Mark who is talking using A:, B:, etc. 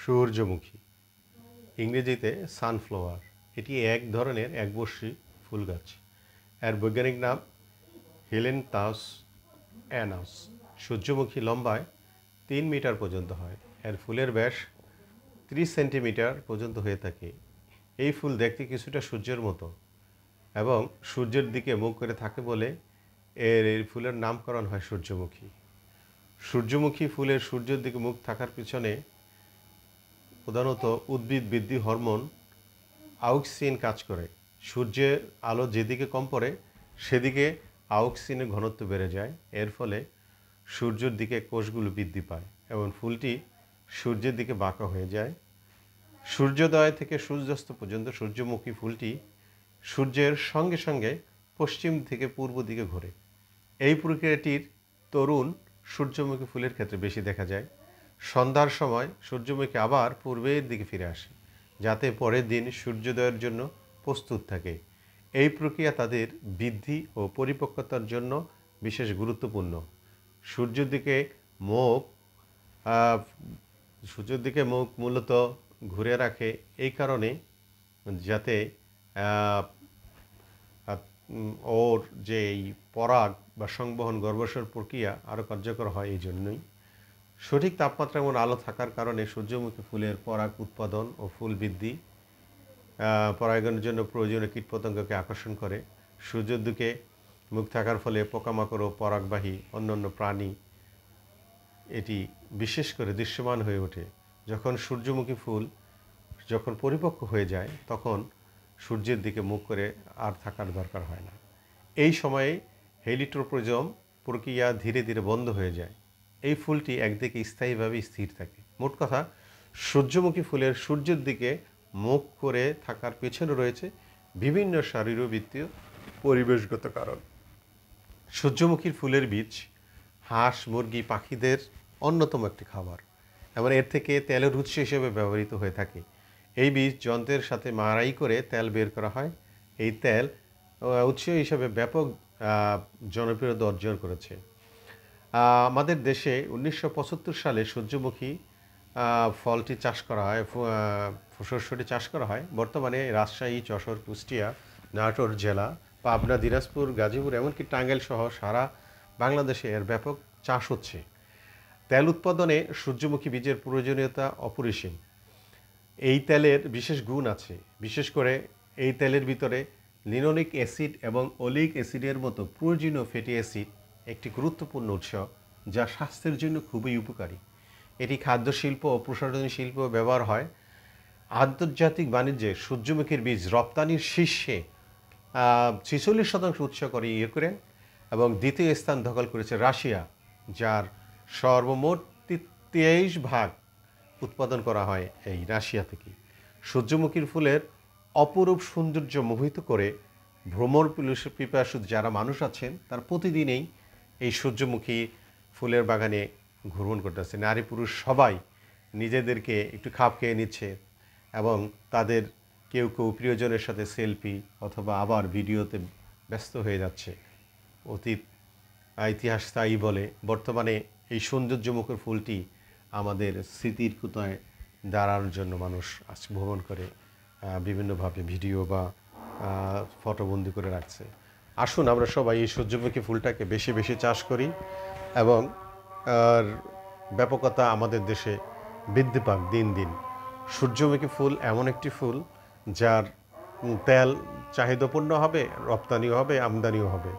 A: সূর্যমুখী, ইংরেজিতে সানফ্লাওয়ার। এটি এক ধরনের একবর্ষী ফুল গাছ। এর বৈজ্ঞানিক নাম হেলেনথাস অ্যানাস। সূর্যমুখী লম্বায় 3 মিটার পর্যন্ত হয়। এর ফুলের ব্যাস 30 সেন্টিমিটার পর্যন্ত হয়ে থাকে। এই ফুল দেখতে কিছুটা সূর্যের মতো এবং সূর্যের দিকে মুখ করে থাকে বলে এই ফুলের নামকরণ হয় সূর্যমুখী। সূর্যমুখী ফুলের সূর্যের দিকে মুখ থাকার পিছনে প্রধানত উদ্ভিদ বৃদ্ধি হরমোন আউক্সিন কাজ করে। সূর্যের আলো যেদিকে কম পড়ে সেদিকে আউক্সিনের ঘনত্ব বেড়ে যায়। এর ফলে সূর্যের দিকে কোষগুলো বৃদ্ধি পায় এবং ফুলটি সূর্যের দিকে বাঁকা হয়ে যায়। সূর্যোদয় থেকে সূর্যাস্ত পর্যন্ত সূর্যমুখী ফুলটি সূর্যের সঙ্গে সঙ্গে পশ্চিম থেকে পূর্ব দিকে ঘোরে। এই প্রক্রিয়াটির তরুণ সূর্যমুখী ফুলের ক্ষেত্রে বেশি দেখা যায়। সন্ধ্যার সময় সূর্যমুখী আবার পূর্বের দিকে ফিরে আসে, যাতে পরের দিন সূর্যোদয়ের জন্য প্রস্তুত থাকে। এই প্রক্রিয়া তাদের বৃদ্ধি ও পরিপক্কতার জন্য বিশেষ গুরুত্বপূর্ণ। সূর্যের দিকে মুখ সূর্যের দিকে মুখ মূলত ঘুরে রাখে এই কারণে, যাতে ওর যে এই পরাগ বা সংবহন গর্ভাশয় প্রক্রিয়া আরও কার্যকর হয়। এই জন্যই সঠিক তাপমাত্রা এবং আলো থাকার কারণে সূর্যমুখী ফুলের পরাগ উৎপাদন ও ফুল বৃদ্ধি পরাগায়নের জন্য প্রয়োজনীয় কীটপতঙ্গকে আকর্ষণ করে। সূর্যের দিকে মুখ থাকার ফলে পোকামাকড় ও পরাগবাহী অন্যান্য প্রাণী এটি বিশেষ করে দৃশ্যমান হয়ে ওঠে। যখন সূর্যমুখী ফুল যখন পরিপক্ক হয়ে যায় তখন সূর্যের দিকে মুখ করে আর থাকার দরকার হয় না। এই সময়ে হেলিটোপ্রোজম প্রক্রিয়া ধীরে ধীরে বন্ধ হয়ে যায়। এই ফুলটি একদিকে স্থায়ীভাবে স্থির থাকে। মোট কথা, সূর্যমুখী ফুলের সূর্যের দিকে মুখ করে থাকার পেছনে রয়েছে বিভিন্ন শারীরবৃত্তীয় পরিবেশগত কারণ। সূর্যমুখীর ফুলের বীজ হাঁস, মুরগি, পাখিদের অন্যতম একটি খাবার এবং এর থেকে তেলের উৎস হিসেবে ব্যবহৃত হয়ে থাকে। এই বীজ যন্ত্রের সাথে মাড়াই করে তেল বের করা হয়। এই তেল উৎস হিসেবে ব্যাপক জনপ্রিয়তা অর্জন করেছে। আমাদের দেশে 1975 সালে সূর্যমুখী ফলটি চাষ করা হয়, শস্যটি চাষ করা হয়। বর্তমানে রাজশাহী, যশোর, কুষ্টিয়া, নাটোর জেলা, পাবনা, দিনাজপুর, গাজীপুর এমনকি টাঙ্গাইল সহ সারা বাংলাদেশে এর ব্যাপক চাষ হচ্ছে। তেল উৎপাদনে সূর্যমুখী বীজের প্রয়োজনীয়তা অপরিসীম। এই তেলের বিশেষ গুণ আছে। বিশেষ করে এই তেলের ভিতরে লিনোলিক অ্যাসিড এবং ওলিক অ্যাসিডের মতো প্রয়োজনীয় ফ্যাটি অ্যাসিড একটি গুরুত্বপূর্ণ উৎস, যা স্বাস্থ্যের জন্য খুবই উপকারী। এটি খাদ্য শিল্প ও প্রসাধনী শিল্পেও ব্যবহার হয়। আন্তর্জাতিক বাণিজ্যে সূর্যমুখীর বীজ রপ্তানির শীর্ষে 46% উৎস করে ইউক্রেন এবং দ্বিতীয় স্থান দখল করেছে রাশিয়া, যার সর্বমোট 23% উৎপাদন করা হয় এই রাশিয়া থেকে। সূর্যমুখীর ফুলের অপরূপ সৌন্দর্য মোহিত করে ভ্রমর পিপাসু যারা মানুষ আছেন তারা প্রতিদিনেই এই সূর্যমুখী ফুলের বাগানে ভ্রমণ করতেছে। নারী পুরুষ সবাই নিজেদেরকে একটু খাপ খেয়ে নিচ্ছে এবং তাদের কেউ কেউ প্রিয়জনের সাথে সেলফি অথবা আবার ভিডিওতে ব্যস্ত হয়ে যাচ্ছে। অতীত ইতিহাস তাই বলে। বর্তমানে এই সৌন্দর্যমুখর ফুলটি আমাদের স্মৃতির কুতায় দাঁড়ানোর জন্য মানুষ আজ ভ্রমণ করে বিভিন্নভাবে ভিডিও বা ফটোবন্দি করে রাখছে। আসুন আমরা সবাই এই সূর্যমুখী ফুলটাকে বেশি বেশি চাষ করি এবং ব্যাপকতা আমাদের দেশে বৃদ্ধি পাক দিন দিন। সূর্যমুখী ফুল এমন একটি ফুল যার তেল চাহিদাপূর্ণ হবে, রপ্তানিও হবে, আমদানিও হবে।